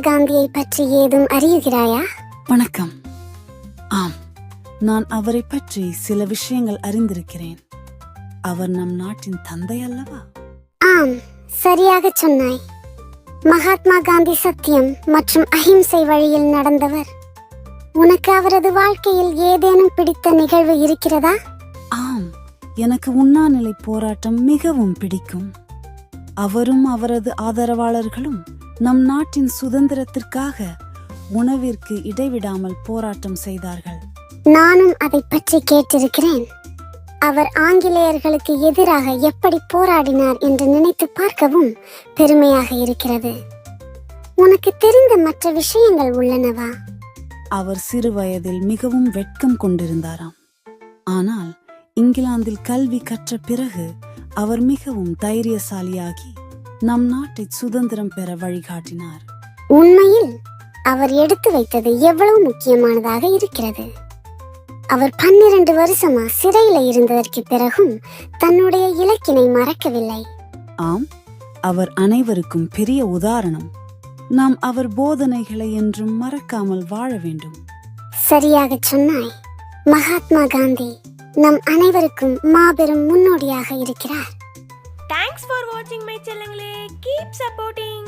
காந்தியை பற்றி ஏதும் அறியுகிறாயா? வணக்கம். ஆம், நான் அவரை பற்றி சில விஷயங்கள் அறிந்திருக்கிறேன். அவர் நம் நாட்டின் தந்தை அல்லவா? ஆம், சரியாக சொன்னாய். மகாத்மா காந்தி சத்தியம் மற்றும் அஹிம்சை வழியில் நடந்தவர். உனக்கு அவரது வாழ்க்கையில் ஏதேனும் பிடித்த நிகழ்வு இருக்கிறதா? ஆம், எனக்கு உண்ணாநிலை போராட்டம் மிகவும் பிடிக்கும். அவரும் அவரது ஆதரவாளர்களும் நம் நாட்டின் சுதந்திரத்திற்காக உணவிற்கு இடைவிடாமல் போராட்டம் செய்தார்கள். நானும் அதை பற்றி கேட்டிருக்கிறேன். அவர் ஆங்கிலேயர்களுக்கு எதிராக எப்படி போராடினார் என்று நினைத்து பார்க்கவும் பெருமையாக இருக்கிறது. உனக்கு தெரிந்த மற்ற விஷயங்கள் உள்ளனவா? அவர் சிறு வயதில் மிகவும் வெட்கம் கொண்டிருந்தாராம். ஆனால் இங்கிலாந்தில் கல்வி கற்ற பிறகு அவர் மிகவும் தைரியசாலியாகி நம் நாட்டை சுதந்திரம் பெற வழிகாட்டினார். உண்மையில் அவர் எடுத்து வைத்தது எவ்வளவு முக்கியமானதாக இருக்கிறது. அவர் 12 வருஷமா சிறையில இருந்ததற்கு பிறகும் தன்னுடைய இலக்கினை மறக்கவில்லை. ஆம், அவர் அனைவருக்கும் பெரிய உதாரணம். நாம் அவர் போதனைகளை என்றும் மறக்காமல் வாழ வேண்டும். சரியாக சொன்னாய். மகாத்மா காந்தி நம் அனைவருக்கும் மாபெரும் முன்னோடியாக இருக்கிறார். Thanks for watching my channel. Keep supporting.